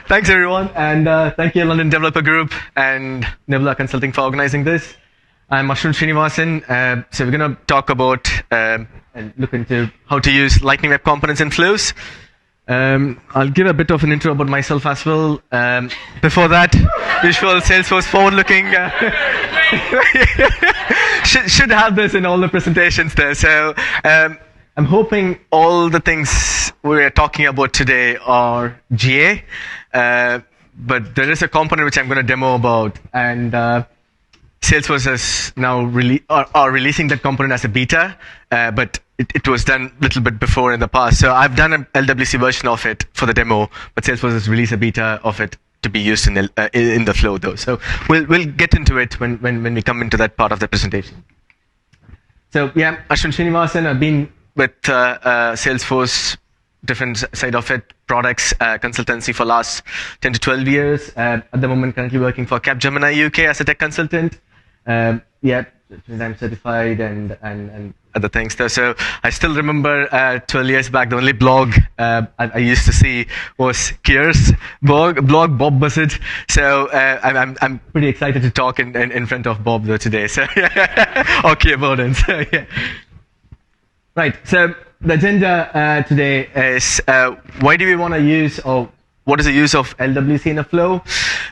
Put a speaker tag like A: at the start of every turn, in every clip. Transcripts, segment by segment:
A: Thanks, everyone, and thank you, London Developer Group and Nebula Consulting for organizing this. I'm Ashwin Srinivasan. So we're going to talk about and look into how to use Lightning Web Components in flows. I'll give a bit of an intro about myself as well. Before that, usual Salesforce forward-looking. Should have this in all the presentations there. So I'm hoping all the things we're talking about today are GA, but there is a component which I'm going to demo about, and Salesforce is now are releasing that component as a beta, but it was done a little bit before in the past. So I've done an LWC version of it for the demo, but Salesforce has released a beta of it to be used in the flow, though. So we'll get into it when we come into that part of the presentation. So yeah, Ashwin Srinivasan. I've been with Salesforce, different side of it, products, consultancy for last 10 to 12 years. At the moment, currently working for Capgemini UK as a tech consultant. Yeah, I'm certified and other things there. So I still remember 12 years back, the only blog I used to see was Kier's blog, Bob Buzzard. So I'm pretty excited to talk in front of Bob though today. So or Kier Bowden. So yeah. Right. So the agenda today is why do we want to use, or what is the use of LWC in a flow,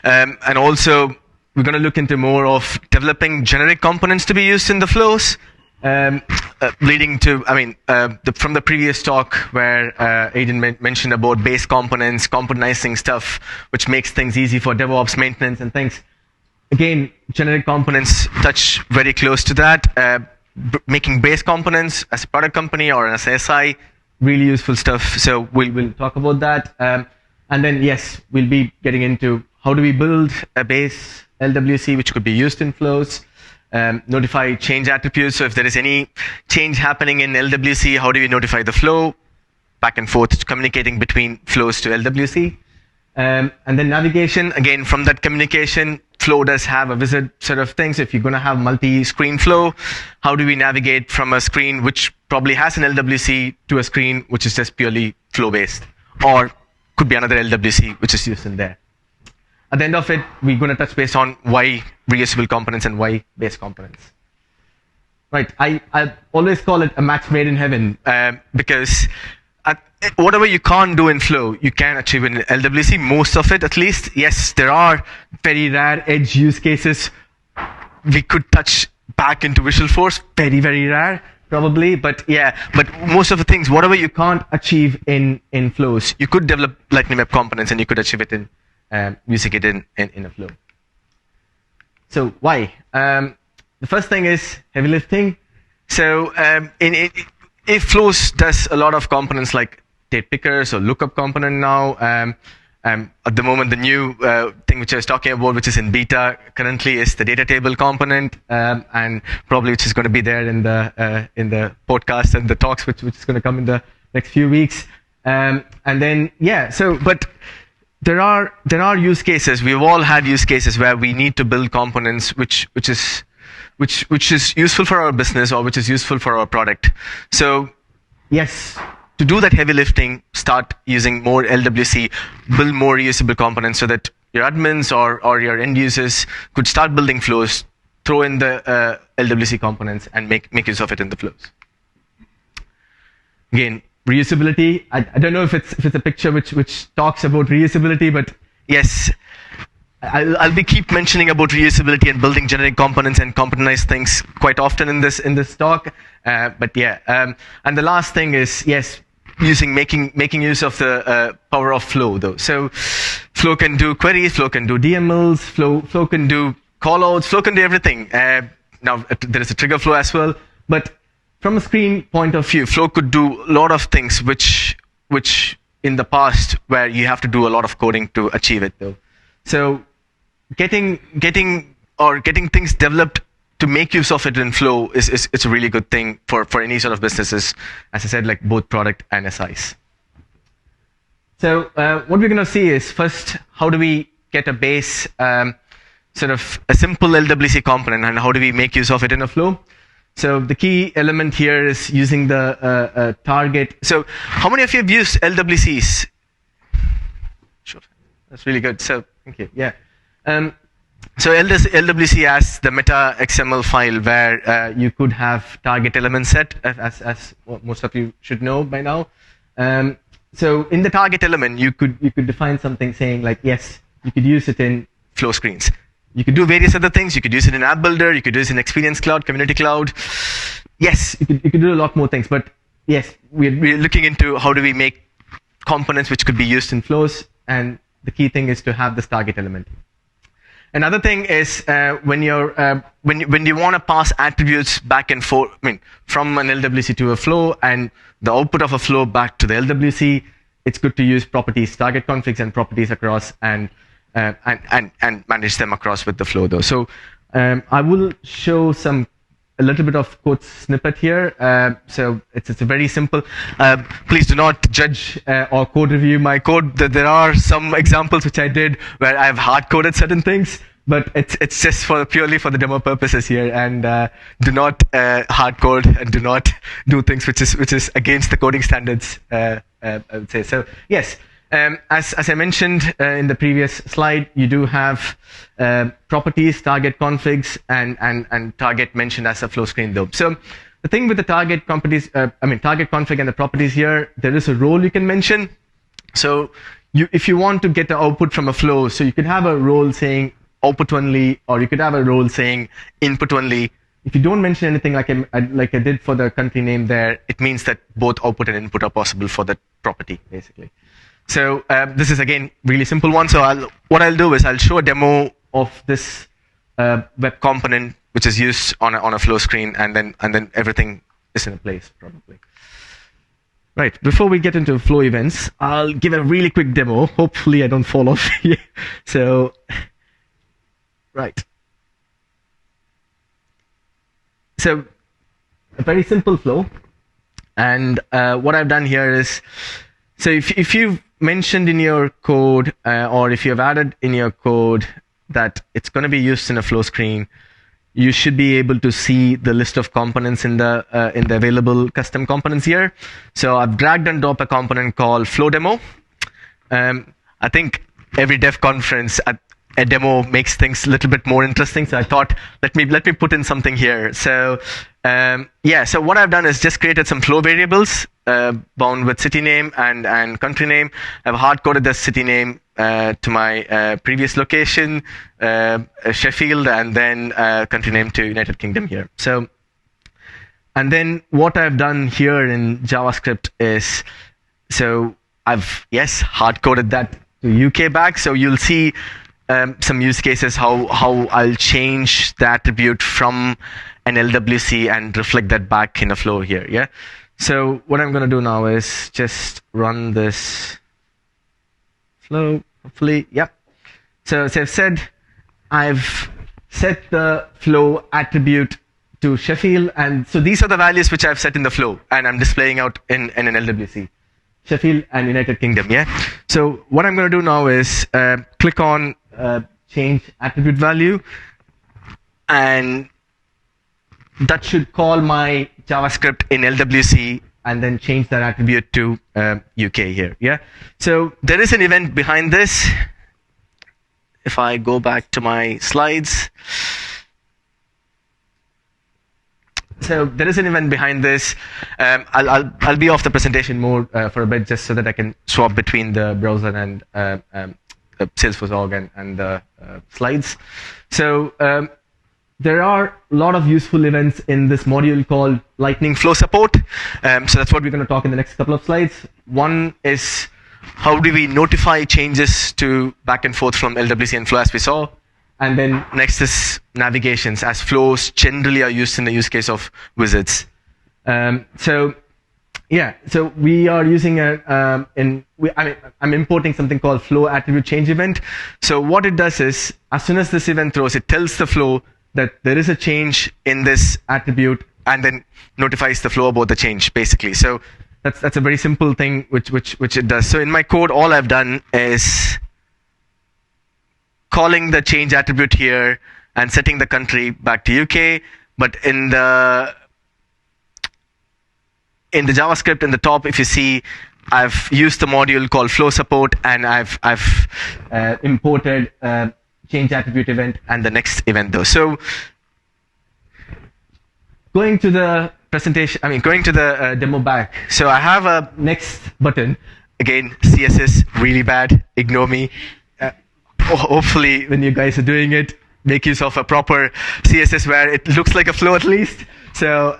A: and also we're going to look into more of developing generic components to be used in the flows, leading to, from the previous talk where Aiden mentioned about base components, componentizing stuff, which makes things easy for DevOps, maintenance, and things. Again, generic components touch very close to that. Making base components as a product company or as a SI, really useful stuff. So we'll talk about that. And then, yes, we'll be getting into how do we build a base LWC which could be used in flows, notify change attributes. So if there is any change happening in LWC, how do we notify the flow? Back and forth, communicating between flows to LWC. And then navigation, again, from that communication, flow does have a wizard sort of things. If you're going to have multi-screen flow, how do we navigate from a screen which probably has an LWC to a screen which is just purely flow-based? Or could be another LWC which is used in there. At the end of it, we're going to touch base on why reusable components and why base components. Right, I always call it a match made in heaven because whatever you can't do in flow, you can achieve in LWC, most of it at least. Yes, there are very rare edge use cases we could touch back into Visualforce, very, very rare, probably. But yeah, but most of the things, whatever you can't achieve in flows, you could develop Lightning Web Components and you could achieve it in using it in a flow. So why? The first thing is heavy lifting. So if flows does a lot of components like date pickers or lookup component now. At the moment, the new thing which I was talking about, which is in beta currently, is the data table component, and probably which is going to be there in the podcast and the talks, which is going to come in the next few weeks. And then yeah, so but there are use cases. We've all had use cases where we need to build components which is useful for our business or which is useful for our product. So yes, to do that heavy lifting, start using more LWC, build more reusable components so that your admins or your end users could start building flows, throw in the LWC components and make use of it in the flows. Again, reusability. I don't know if it's a picture which talks about reusability, but yes, I'll be keep mentioning about reusability and building generic components and componentized things quite often in this talk. But yeah, and the last thing is yes, making use of the power of flow though. So flow can do queries, flow can do DMLs, flow can do callouts, flow can do everything. Now there is a trigger flow as well, but from a screen point of view, flow could do a lot of things which in the past where you have to do a lot of coding to achieve it though. So getting things developed to make use of it in flow is a really good thing for any sort of businesses, as I said, like both product and SIs. So what we're going to see is first, how do we get a base sort of a simple LWC component and how do we make use of it in a flow? So the key element here is using the target. So how many of you have used LWCs? Sure. That's really good. So thank you. Yeah. So LWC has the meta XML file where you could have target element set, as most of you should know by now. So in the target element, you could define something saying like, yes, you could use it in Flow screens. You could do various other things. You could use it in App Builder. You could use it in Experience Cloud, Community Cloud. Yes, you could do a lot more things. But yes, we're looking into how do we make components which could be used in flows, and the key thing is to have this target element. Another thing is when you want to pass attributes back and forth, from an LWC to a flow, and the output of a flow back to the LWC, it's good to use properties, target configs, and properties across, and manage them across with the flow though. So I will show a little bit of code snippet here. So it's a very simple. Please do not judge or code review my code. There are some examples which I did where I've hard coded certain things, but it's just purely for the demo purposes here. And do not hard code, and do not do things which is against the coding standards. I would say so. Yes. As I mentioned in the previous slide, you do have properties, target configs, and target mentioned as a flow screen though. So the thing with the target properties, target config and the properties here, there is a role you can mention. So if you want to get the output from a flow, so you could have a role saying output only, or you could have a role saying input only. If you don't mention anything like I did for the country name there, it means that both output and input are possible for that property, basically. So this is again really simple one. So what I'll do is I'll show a demo of this web component which is used on a flow screen, and then everything is in a place probably. Right. Before we get into flow events, I'll give a really quick demo. Hopefully I don't fall off here. So right. So a very simple flow, and what I've done here is, so if you've mentioned in your code, or if you've added in your code that it's going to be used in a flow screen, you should be able to see the list of components in the available custom components here. So I've dragged and dropped a component called Flow Demo. I think every dev conference a demo makes things a little bit more interesting. So I thought let me put in something here. So so what I've done is just created some flow variables bound with city name and country name. I've hard coded the city name to my previous location, Sheffield, and then country name to United Kingdom here. So, and then what I've done here in JavaScript is, so I've hard coded that to UK back. So you'll see some use cases how I'll change the attribute from an LWC and reflect that back in a flow here. Yeah. So what I'm going to do now is just run this flow. Hopefully, yep. So as I've said, I've set the flow attribute to Sheffield, and so these are the values which I've set in the flow, and I'm displaying out in an LWC. Sheffield and United Kingdom. Yeah. So what I'm going to do now is click on change attribute value, and that should call my JavaScript in LWC and then change that attribute to UK here. Yeah. So there is an event behind this. If I go back to my slides. So there is an event behind this. I'll be off the presentation more for a bit, just so that I can swap between the browser and Salesforce org and the slides. So there are a lot of useful events in this module called Lightning Flow Support. So that's what we're going to talk in the next couple of slides. One is how do we notify changes to back and forth from LWC and Flow, as we saw. And then next is navigations, as flows generally are used in the use case of wizards. So we are using I'm importing something called flow attribute change event. So what it does is, as soon as this event throws, it tells the flow that there is a change in this attribute, and then notifies the flow about the change, basically. So that's a very simple thing which it does. So in my code, all I've done is calling the change attribute here and setting the country back to UK. But in the JavaScript in the top, if you see, I've used the module called Flow Support, and I've imported change attribute event and the next event though. So going to the presentation, going to the demo back. So I have a next button. Again, CSS really bad. Ignore me. Hopefully, when you guys are doing it, make use of a proper CSS where it looks like a flow at least. So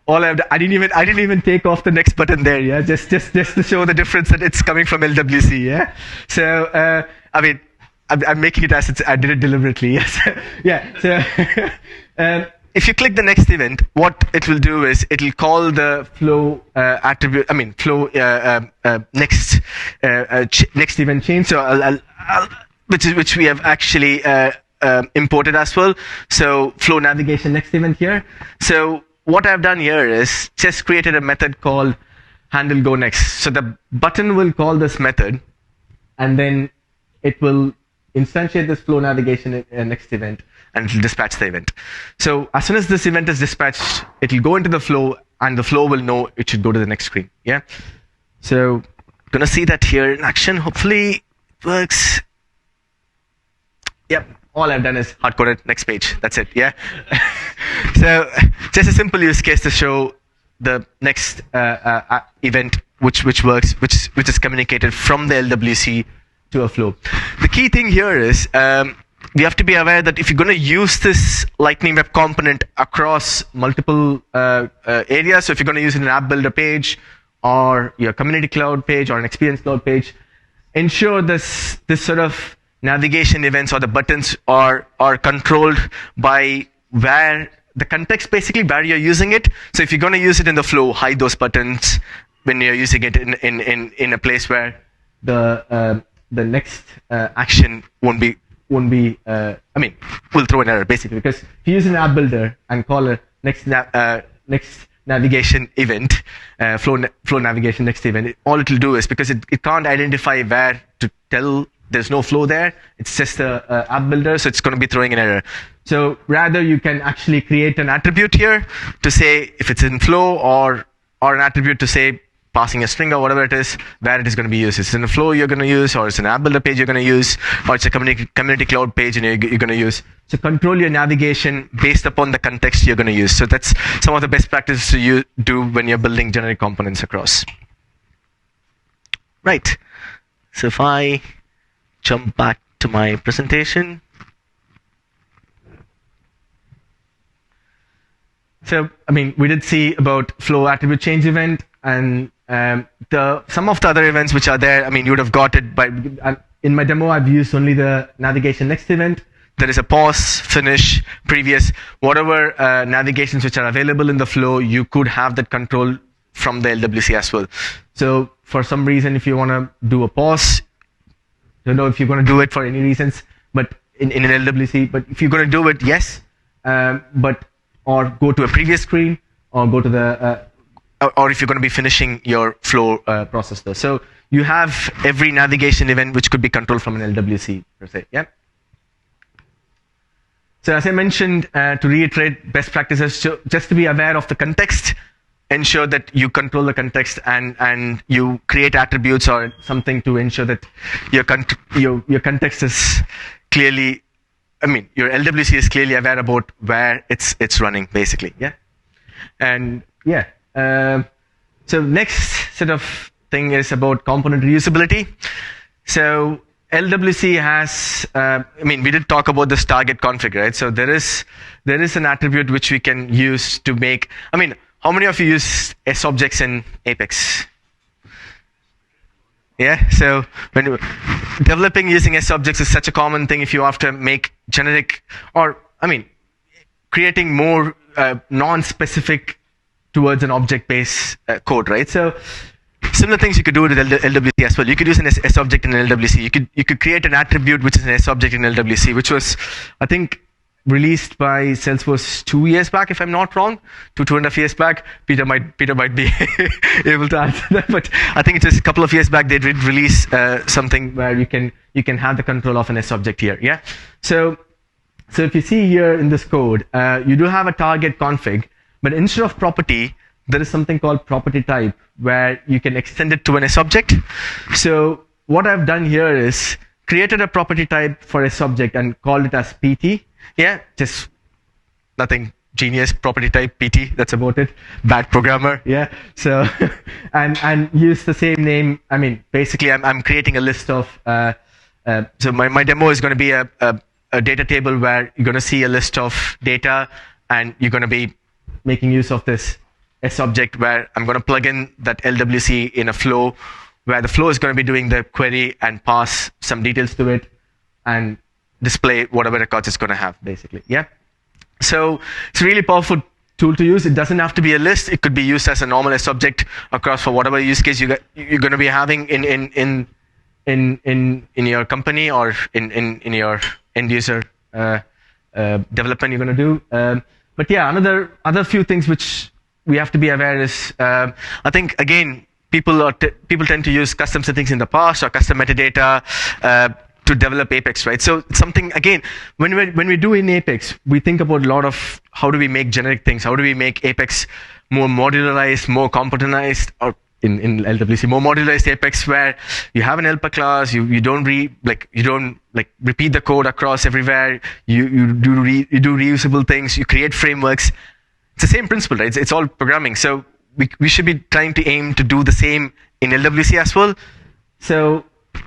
A: all I didn't even take off the next button there. Yeah, just to show the difference that it's coming from LWC. Yeah. So I'm making it as I did it deliberately. Yes. Yeah. So if you click the next event, what it will do is it will call the flow attribute. Flow next event change. So which we have actually imported as well. So flow navigation next event here. So what I've done here is just created a method called handle go next. So the button will call this method, and then it will instantiate this flow navigation next event, and it will dispatch the event. So as soon as this event is dispatched, it will go into the flow, and the flow will know it should go to the next screen. Yeah. So gonna see that here in action. Hopefully it works. Yep. All I've done is hard-coded next page. That's it. Yeah. So just a simple use case to show the next event which works, which is communicated from the LWC to a flow. The key thing here is we have to be aware that if you're going to use this Lightning Web Component across multiple areas, so if you're going to use it in an app builder page or your community cloud page or an experience cloud page, ensure this sort of navigation events or the buttons are controlled by where the context, basically where you're using it. So if you're going to use it in the flow, hide those buttons when you're using it in a place where the next action won't be will throw an error basically, because if you use an app builder and call a next navigation event, flow navigation next event, all it will do is, because it can't identify where to tell there's no flow there, it's just a app builder, so it's going to be throwing an error. So rather you can actually create an attribute here to say if it's in flow, or an attribute to say passing a string or whatever it is, where it is going to be used. It's in a flow you're going to use, or it's an app builder page you're going to use, or it's a community cloud page and you're going to use. So control your navigation based upon the context you're going to use. So that's some of the best practices to do when you're building generic components across. Right. So if I jump back to my presentation. So, we did see about flow attribute change event, and some of the other events which are there, you would have got it by, in my demo I've used only the navigation next event. There is a pause, finish, previous, whatever navigations which are available in the flow, you could have that control from the LWC as well. So for some reason, if you want to do a pause, don't know if you're going to do it for any reasons, but in an LWC, but if you're going to do it, yes, or go to a previous screen, or go to the, or if you're going to be finishing your flow process though. So you have every navigation event which could be controlled from an LWC per se, yeah? So as I mentioned, to reiterate best practices, just to be aware of the context, ensure that you control the context and you create attributes or something to ensure that your context is clearly, your LWC is clearly aware about where it's running basically, yeah? And yeah, so next set of thing is about component reusability. So LWC has, we did talk about this target config, right? So there is an attribute which we can use to make, how many of you use S-objects in Apex? Yeah, so when developing using S-objects is such a common thing if you have to make generic, or, creating more non-specific towards an object-based code, right? So similar things you could do with LWC as well. You could use an S-object in an LWC. You could create an attribute which is an S-object in LWC, which was, I think, released by Salesforce 2 years back, if I'm not wrong, 2.5 years back. Peter might be able to answer that, but I think it's just a couple of years back they did release something where you can have the control of an S-object here. Yeah. So if you see here in this code, you do have a target config, but instead of property, there is something called property type, where you can extend it to an subject. So what I've done here is created a property type for a subject and called it as PT. Yeah, just nothing genius, property type PT, that's about it. Bad programmer, yeah. So and use the same name. I mean, basically I'm creating a list of so my demo is going to be a data table where you're going to see a list of data, and you're going to be making use of this a subject where I'm going to plug in that LWC in a flow, where the flow is going to be doing the query and pass some details to it and display whatever records it's going to have, basically. Yeah. So it's a really powerful tool to use. It doesn't have to be a list. It could be used as a normal subject across for whatever use case you're going to be having in your company or in your end user development you're going to do. But yeah, other few things which we have to be aware is, I think again, people tend to use custom settings in the past or custom metadata to develop Apex, right? So something, again, when we do in Apex, we think about a lot of how do we make generic things, how do we make Apex more modularized, more componentized, or in LWC, more modularized Apex, where you have an helper class, you don't repeat the code across everywhere, you do reusable things, you create frameworks. It's the same principle, right? It's all programming. So we should be trying to aim to do the same in LWC as well. So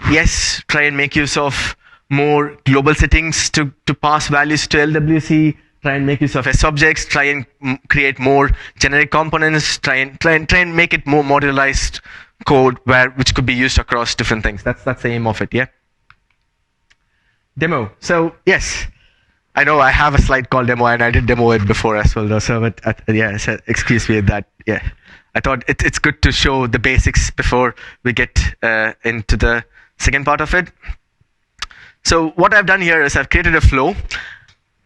A: yes, try and make use of more global settings to pass values to LWC. Try and make use of subjects. Try and create more generic components. Try and make it more modularized code which could be used across different things. That's the aim of it. Yeah. Demo. So yes, I know I have a slide called demo, and I did demo it before as well, though. So yeah, so excuse me that. Yeah, I thought it's good to show the basics before we get into the second part of it. So what I've done here is I've created a flow.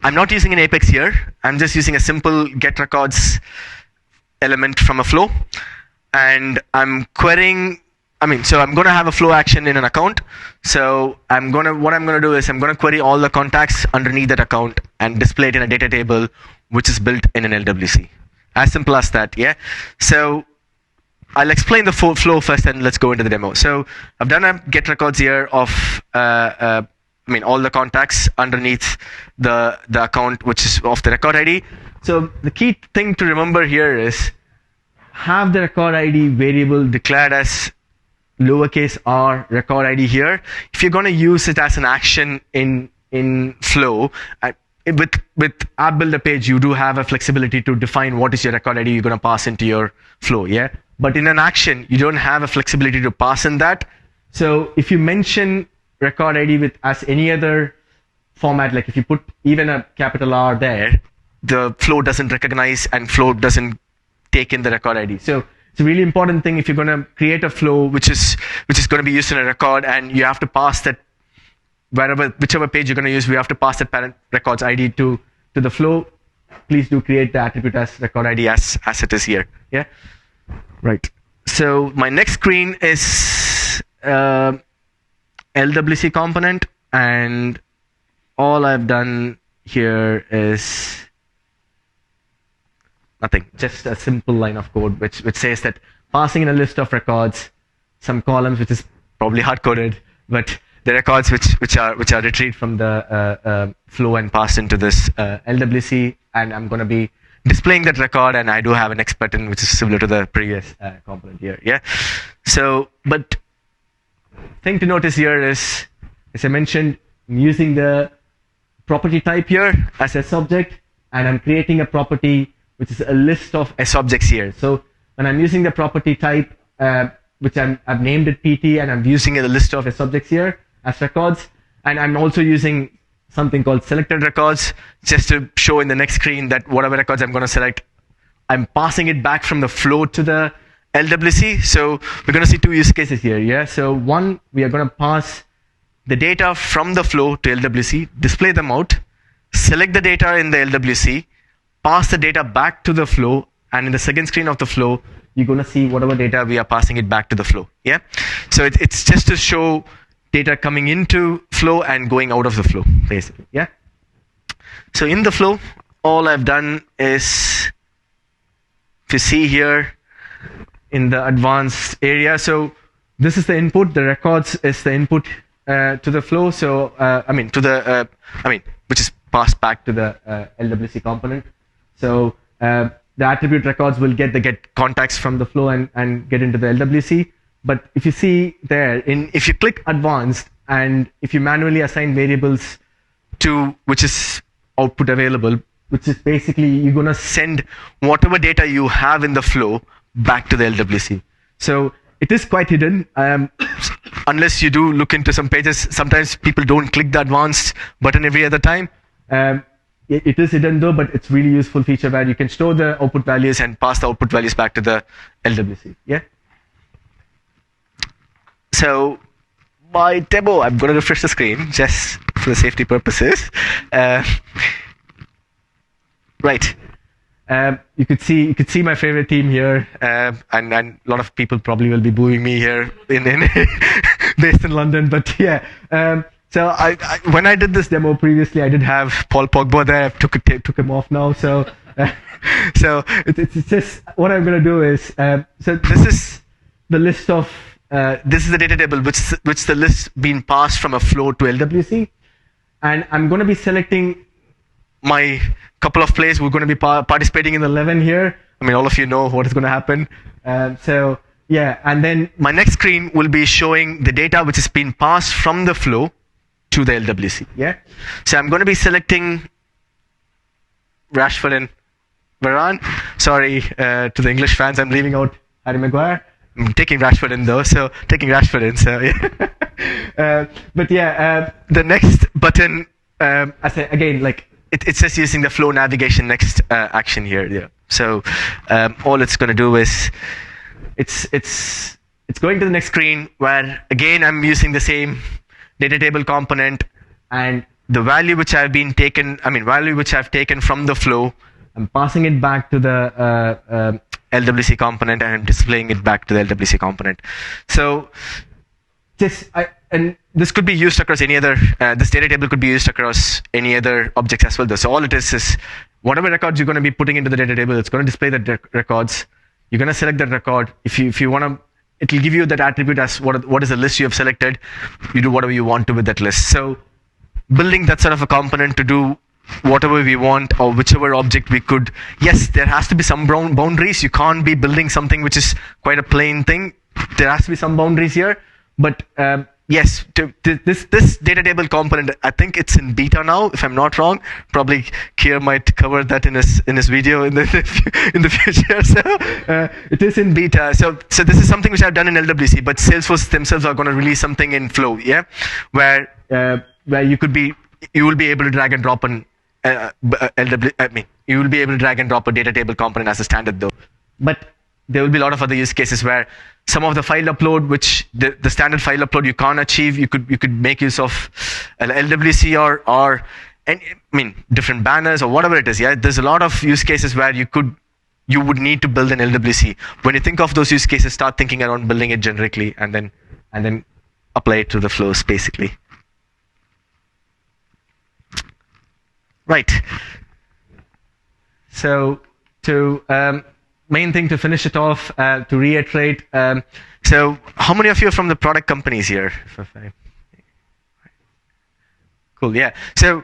A: I'm not using an Apex here. I'm just using a simple get records element from a flow, and I'm querying. So I'm going to have a flow action in an account. So what I'm going to do is I'm going to query all the contacts underneath that account and display it in a data table, which is built in an LWC. As simple as that, yeah. So I'll explain the flow first, and let's go into the demo. So I've done a get records here of all the contacts underneath the account, which is of the record ID. So the key thing to remember here is have the record ID variable declared as lowercase r record ID here. If you're going to use it as an action in Flow, with app builder page, you do have a flexibility to define what is your record ID you're going to pass into your Flow, yeah. But in an action, you don't have a flexibility to pass in that. So if you mention record ID with as any other format, like if you put even a capital R there, the Flow doesn't recognize and Flow doesn't take in the record ID. So it's a really important thing if you're going to create a flow which is going to be used in a record, and you have to pass that whichever page you're going to use, we have to pass that parent records ID to the flow. Please do create the attribute as record ID as it is here. Yeah, right. So my next screen is LWC component, and all I've done here is nothing, just a simple line of code which says that passing in a list of records, some columns, which is probably hard-coded, but the records which are retrieved from the flow and passed into this LWC, and I'm going to be displaying that record, and I do have an X button which is similar to the previous component here. Yeah. So, but thing to notice here is, as I mentioned, I'm using the property type here as a subject, and I'm creating a property which is a list of subjects here. So when I'm using the property type, which I've named it PT, and I'm using a list of subjects here as records, and I'm also using something called selected records, just to show in the next screen that whatever records I'm going to select, I'm passing it back from the flow to the LWC. So we're going to see two use cases here. Yeah. So one, we are going to pass the data from the flow to LWC, display them out, select the data in the LWC, pass the data back to the flow, and in the second screen of the flow, you're going to see whatever data we are passing it back to the flow. Yeah. So it's just to show data coming into flow and going out of the flow, basically. Yeah. So in the flow, all I've done is, if you see here, in the advanced area. So this is the input. The records is the input to the flow. So which is passed back to the LWC component. So the attribute records will get contacts from the flow and get into the LWC. But if you see there, if you click advanced and if you manually assign variables to which is output available, which is basically you're gonna send whatever data you have in the flow back to the LWC. So it is quite hidden. Unless you do look into some pages, sometimes people don't click the advanced button every other time. It is hidden though, but it's really useful feature where you can store the output values and pass the output values back to the LWC. Yeah. So my demo, I'm going to refresh the screen just for the safety purposes. Right. You could see my favorite team here, and a lot of people probably will be booing me here in based in London. But yeah, so I when I did this demo previously, I did have Paul Pogba there. I took him off now. So so it's just what I'm gonna do is so this is the list of this is the data table which the list being passed from a flow to LWC, and I'm gonna be selecting my couple of players who are going to be participating in the 11 here. I mean, all of you know what is going to happen. So yeah, and then my next screen will be showing the data which is being passed from the flow to the LWC. Yeah. So I'm going to be selecting Rashford and Varane. Sorry to the English fans, I'm leaving out Harry Maguire. I'm taking Rashford in though, so taking Rashford in. So yeah. But yeah, the next button, I say again, like. It's just using the flow navigation next action here. Yeah. So all it's going to do is it's going to the next screen where again I'm using the same data table component and the value which I've taken from the flow, I'm passing it back to the LWC component and I'm displaying it back to the LWC component. So and this could be used across any other, this data table could be used across any other objects as well though. So all it is whatever records you're going to be putting into the data table, it's going to display the records. You're going to select that record. If you want to, it will give you that attribute as what is the list you have selected. You do whatever you want to with that list. So building that sort of a component to do whatever we want or whichever object we could. Yes, there has to be some boundaries. You can't be building something which is quite a plain thing. There has to be some boundaries here. But yes, this data table component, I think it's in beta now, if I'm not wrong. Probably Kier might cover that in his video in the future. So it is in beta. So this is something which I've done in LWC, but Salesforce themselves are going to release something in Flow, yeah, where you will be able to drag and drop an you will be able to drag and drop a data table component as a standard though. But there will be a lot of other use cases where some of the file upload, which the standard file upload you can't achieve, you could make use of LWC or different banners or whatever it is. Yeah, there's a lot of use cases where you would need to build an LWC. When you think of those use cases, start thinking around building it generically and then apply it to the flows basically. Right. So main thing to finish it off, to reiterate. So how many of you are from the product companies here? Cool, yeah. So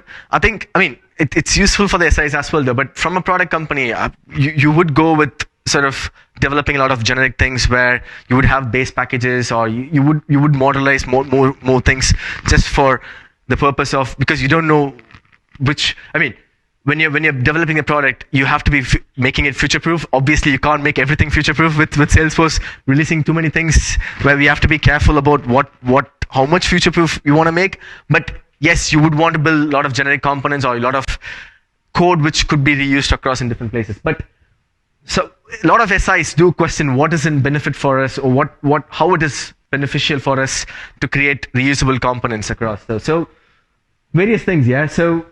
A: it's useful for the SIs as well though, but from a product company, you would go with sort of developing a lot of generic things where you would have base packages or you would modelize more things just for the purpose of, because you don't know when you're developing a product, you have to be making it future-proof. Obviously, you can't make everything future-proof with Salesforce releasing too many things where we have to be careful about how much future-proof you want to make. But yes, you would want to build a lot of generic components or a lot of code which could be reused across in different places. But so a lot of SIs do question what is in benefit for us or how it is beneficial for us to create reusable components across those. So various things, yeah. So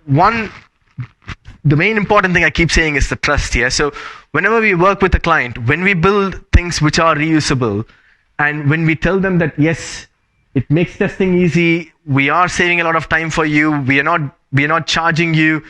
A: the main important thing I keep saying is the trust here. So whenever we work with a client, when we build things which are reusable, and when we tell them that yes, it makes testing easy, we are saving a lot of time for you, we are not charging you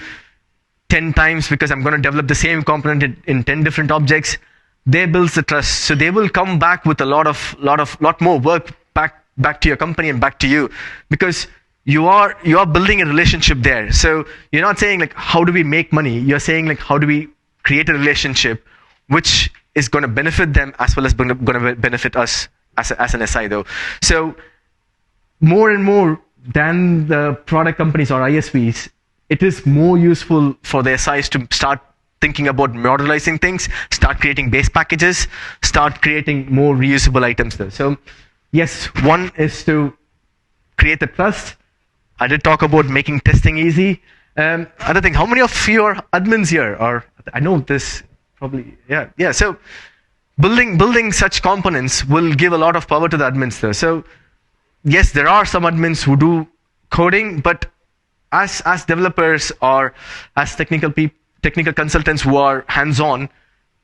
A: 10 times because I'm going to develop the same component in 10 different objects. they builds the trust. So they will come back with a lot more work back to your company and back to you, because you are building a relationship there. So you're not saying like, how do we make money? You're saying like, how do we create a relationship which is going to benefit them as well as going to benefit us as an SI though. So more and more than the product companies or ISVs, it is more useful for the SIs to start thinking about modularizing things, start creating base packages, start creating more reusable items there. So yes, one is to create the trust. I did talk about making testing easy. Other thing, how many of you are admins here? Or I know this probably, yeah. So building such components will give a lot of power to the admins there. So yes, there are some admins who do coding, but as developers or as technical consultants who are hands-on,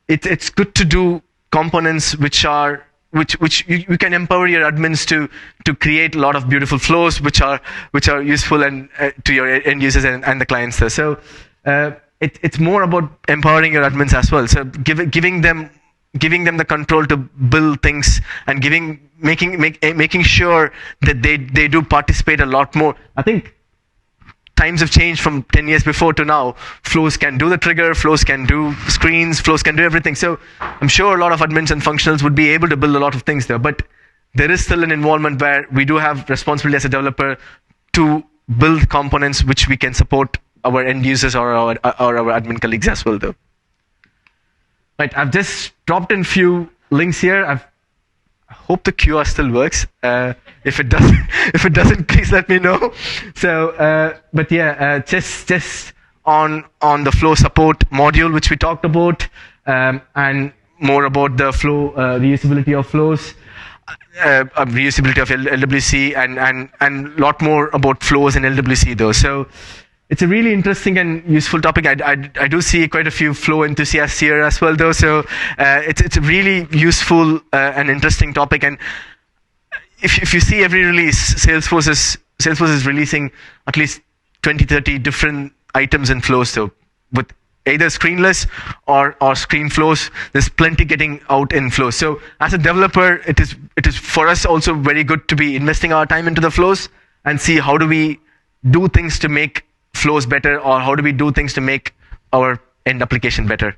A: it's good to do components which you can empower your admins to create a lot of beautiful flows which are useful and to your end users and the clients there. So it's more about empowering your admins as well. So giving them the control to build things and making sure that they do participate a lot more. I think times have changed from 10 years before to now. Flows can do the trigger, flows can do screens, flows can do everything. So I'm sure a lot of admins and functionals would be able to build a lot of things there, but there is still an involvement where we do have responsibility as a developer to build components which we can support our end users or our admin colleagues as well though. Right, I've just dropped in few links here. I hope the QR still works. If it doesn't, please let me know. So, but yeah, just on the flow support module which we talked about, and more about the flow reusability of flows, reusability of LWC, and lot more about flows in LWC though. So it's a really interesting and useful topic. I do see quite a few flow enthusiasts here as well though. So it's a really useful and interesting topic. And if you see every release, Salesforce is releasing at least 20-30 different items and flows. So with either screenless or screen flows, there's plenty getting out in flows. So as a developer, it is for us also very good to be investing our time into the flows and see how do we do things to make flows better, or how do we do things to make our end application better.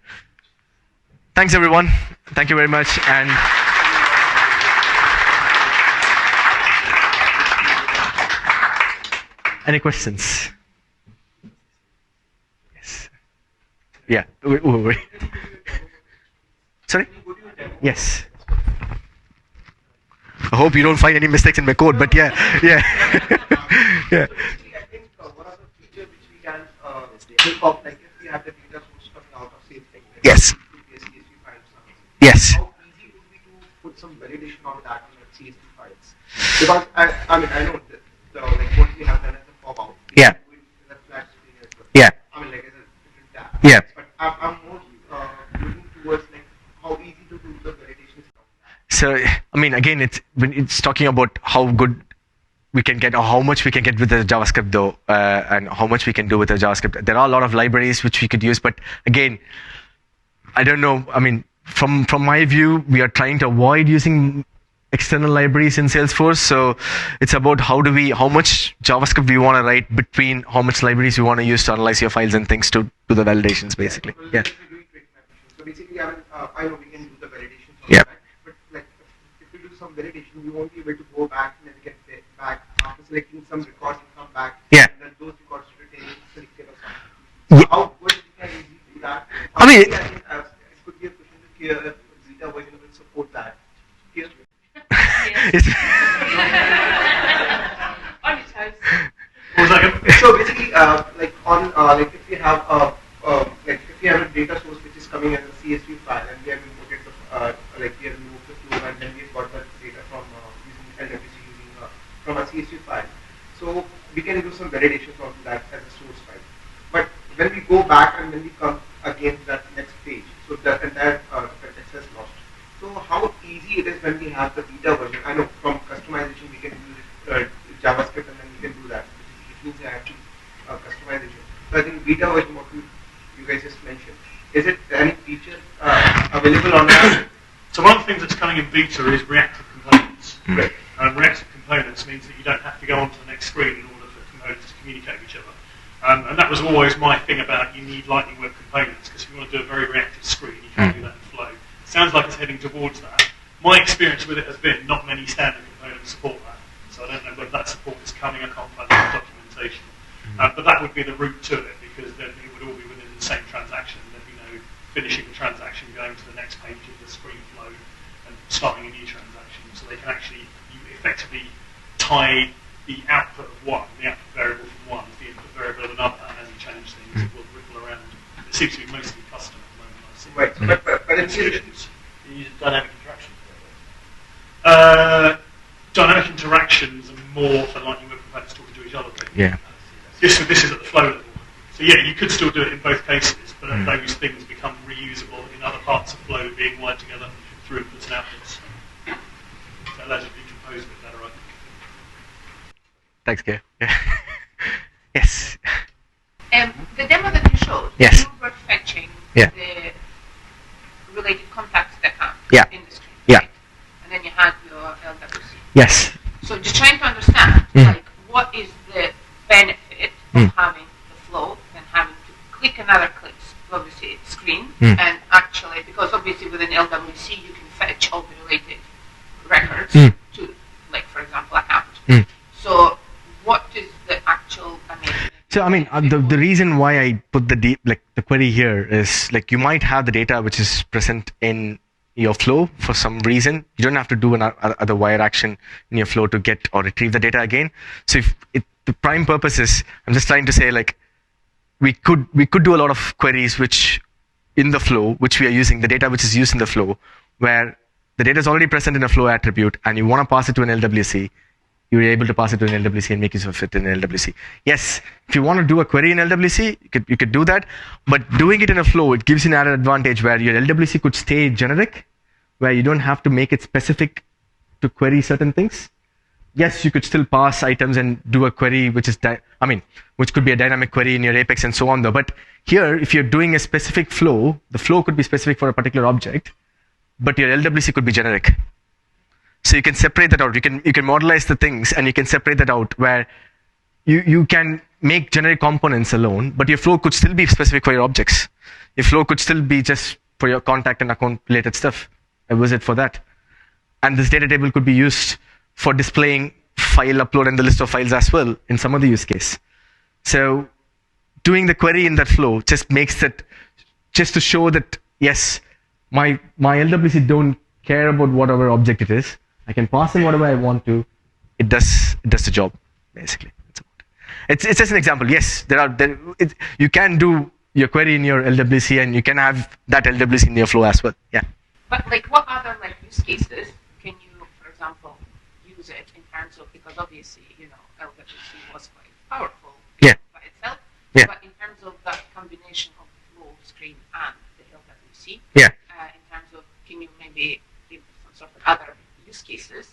A: Thanks everyone. Thank you very much. And any questions? Yes. Yeah. Wait. Sorry? Yes. I hope you don't find any mistakes in my code, but yeah. Yeah.
B: I think one of the features which we can think of, like if we have the data source coming out of sales, like
A: Yes.
B: CSV files,
A: Yes.
B: how easy would be to put some validation on that in the CSV files? Because I mean I know the like what we have done as a pop out.
A: Yeah.
B: We do it in a flat screen as well.
A: Yeah.
B: I mean like as a different tab.
A: Yeah.
B: But I'm more looking towards like how easy to do the validations from that.
A: So I mean, again, it's talking about how good we can get, or how much we can get with the JavaScript though, and how much we can do with the JavaScript. There are a lot of libraries which we could use, but again, I don't know. I mean, from my view, we are trying to avoid using external libraries in Salesforce. So it's about how much JavaScript we want to write between how much libraries we want to use to analyze your files and things to do the validations basically.
B: So
A: Yeah.
B: if we do it with so basically I mean I know we can do the validations on
A: Yeah.
B: that, but like if we do some validation, we won't be able to go back and then get back after selecting some records and come back.
A: Yeah.
B: And then those records retain selected or
A: Yeah.
B: something. So how good we can easily do that?
A: I mean-
B: Honestly, I think it could be a question to clear if Zeta version will support that. Clear?
A: It's-
C: On your toes.
B: So basically, like on like if we have a data source which is coming as a CSV file and we have imported like we have removed the flow and then we've got the data from using LWC from a CSV file. So we can do some validations onto that as a source file. But when we go back and when we come again to that next page, so the entire context has lost. So how easy it is when we have the beta version? I know from customization we can use JavaScript and then we can do that. It means actually customization. So I think beta version, what you guys just mentioned, is it any feature available on that
C: beta is reactive components. Reactive components means that you don't have to go on to the next screen in order for components to communicate with each other. And that was always my thing about you need Lightning Web Components, because if you want to do a very reactive screen, you can't do that in Flow. Sounds like it's heading towards that. My experience with it has been not many standard components support that. So I don't know whether that support is coming. I can't find the documentation. But that would be the route to it, because then it would all be within the same transaction. There'd be no finishing the transaction, going to the next page of the screen flow, and starting a new transaction. So they can actually, you effectively tie the output of one, the output variable from one, to the input variable of another, and as you change things, it will ripple around. It seems to be mostly custom at the moment. I see.
B: Right, but in solutions,
D: You use dynamic interaction.
C: Dynamic interactions are more for Lightning Web Components talking to each other.
A: Yeah.
C: This is at the flow level. So yeah, you could still do it in both cases, but those things become reusable in other parts of flow being wired together through inputs and outputs. So it allows you to decompose a bit better, I think.
A: Thanks, Gay. Yeah. Yes.
E: The demo that you showed,
A: Yes.
E: you were fetching
A: Yeah.
E: the related contacts account
A: Yeah.
E: in the screen.
A: Yeah.
E: Right? And then you had your LWC.
A: Yes.
E: So just trying to understand, like, what is the benefit of having the flow and having to click another clicks, obviously, screen, and actually, because obviously within LWC you can fetch all the related records to, like, for example, account. So what is the actual,
A: So I mean, the reason why I put the query here is, like, you might have the data which is present in your flow for some reason. You don't have to do another wire action in your flow to get or retrieve the data again. So the prime purpose is, I'm just trying to say, like, we could do a lot of queries which in the flow, which we are using, the data which is used in the flow, where the data is already present in a flow attribute and you want to pass it to an LWC. You're able to pass it to an LWC and make use of it in LWC. Yes, if you want to do a query in LWC, you could do that. But doing it in a flow, it gives you an added advantage where your LWC could stay generic, where you don't have to make it specific to query certain things. Yes, you could still pass items and do a query which is, which could be a dynamic query in your Apex and so on though. But here, if you're doing a specific flow, the flow could be specific for a particular object, but your LWC could be generic. So you can separate that out. You can modelize the things and you can separate that out where you can make generic components alone, but your flow could still be specific for your objects. Your flow could still be just for your contact and account related stuff. A visit for that. And this data table could be used for displaying file upload and the list of files as well in some other use case. So doing the query in that flow just makes that, just to show that, yes, my LWC don't care about whatever object it is. I can pass in whatever I want to. It does the job, basically. It's just an example. Yes, you can do your query in your LWC and you can have that LWC in your flow as well. Yeah.
E: But like, what other use cases can you, for example, use it in terms of, because obviously, LWC was quite powerful
A: Yeah.
E: by itself,
A: Yeah.
E: but in terms of that combination of flow screen and the LWC,
A: Yeah.
E: In terms of, can you maybe give some sort of other use cases?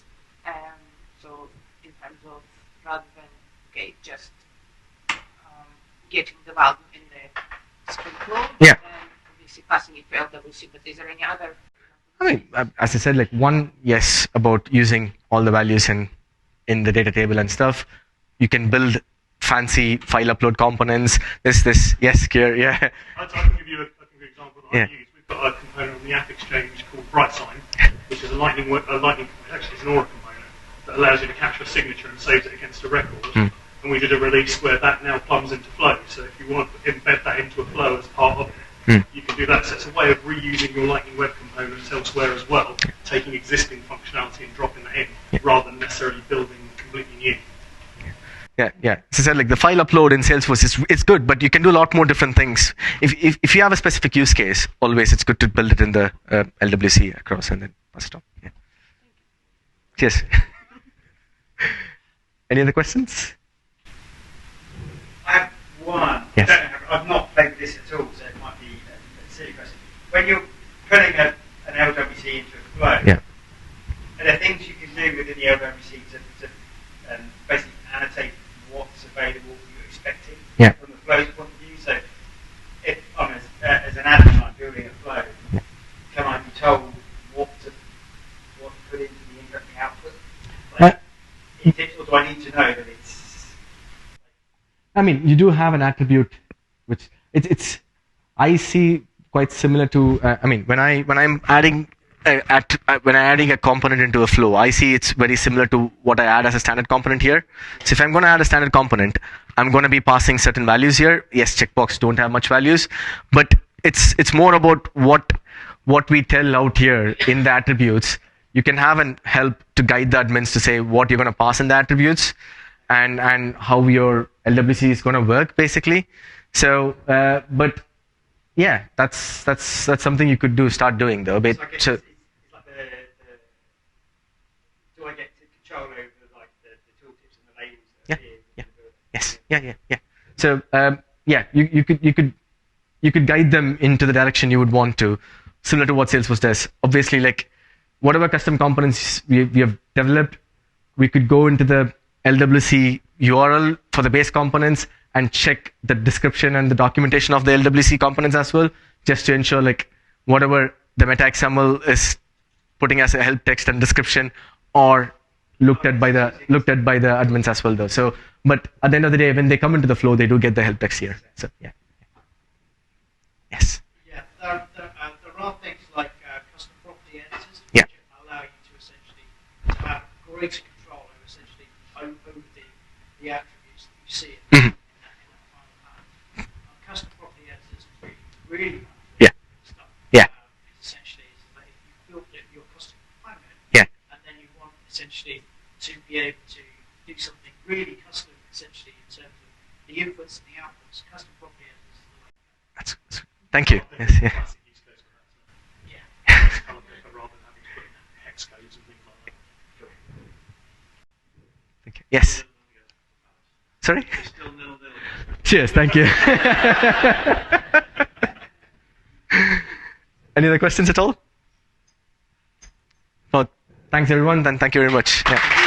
E: So in terms of, rather than just getting the value in the screen flow,
A: Yeah.
E: and obviously passing it to LWC, but is there any other?
A: As I said, like, one, yes, about using all the values in the data table and stuff. You can build fancy file upload components. This, yes, Kier, yeah.
C: I can give you an example that I
A: Yeah.
C: use. We've got a component on the App Exchange called BrightSign, which is actually it's an Aura component that allows you to capture a signature and saves it against a record. And we did a release where that now plumbs into Flow. So if you want to embed that into a Flow as part of it, you can do that. So it's a way of reusing your Lightning Web components elsewhere as well, taking existing functionality and dropping that in, rather than necessarily building completely new.
A: Yeah. So I said, like, the file upload in Salesforce it's good, but you can do a lot more different things. If you have a specific use case, always it's good to build it in the LWC across and then pass it on. Yeah. Cheers. Any other questions?
D: I have one.
A: Yes.
D: I've not played with this at all, so it might be a silly question. When you're putting an LWC into a flow,
A: Yeah.
D: are there things you can do within the LWC to basically annotate what's available you're expecting from the flow's point of view? So if I'm as an admin, I'm building a flow, can I be told what do I need to know that it's?
A: I mean, you do have an attribute, which it's I see quite similar to. I mean, when I'm adding when I'm adding a component into a flow, I see it's very similar to what I add as a standard component here. So if I'm going to add a standard component, I'm going to be passing certain values here. Yes, checkbox don't have much values, but it's more about what we tell out here in the attributes. You can have an help to guide the admins to say what you're going to pass in the attributes and how your LWC is going to work basically. So, but yeah, that's something you could start doing though. But,
D: so it's like do I get control over like the tooltips and the labels that appear?
A: Yes. Yeah. So yeah, you could guide them into the direction you would want to, similar to what Salesforce does. Obviously, like whatever custom components we have developed, we could go into the LWC URL for the base components and check the description and the documentation of the LWC components as well, just to ensure like whatever the meta XML is putting as a help text and description or looked at by the admins as well though. So, but at the end of the day, when they come into the flow, they do get the help text here. So yeah. Yes.
F: Yeah, there are things like custom property editors
A: Yeah.
F: which allow you to essentially have greater control over essentially over the attributes that you see in
A: Mhm.
F: that final path. Custom property editors is really
A: Yeah.
F: stuff.
A: Yeah.
F: It's essentially is that if you built your custom component
A: Yeah.
F: and then you want essentially to be able to do something really custom essentially in terms of the inputs and the outputs, custom property editors is the way.
A: That's thank you. Yes. Yeah.
C: Classic use case for that, isn't it?
F: Yeah.
C: It's kind of better rather than having to put in hex codes and things like that.
A: Thank you. Yes. Sorry.
C: Still nil-nil.
A: Cheers. Thank you. Any other questions at all? Well, thanks everyone. Then thank you very much. Yeah.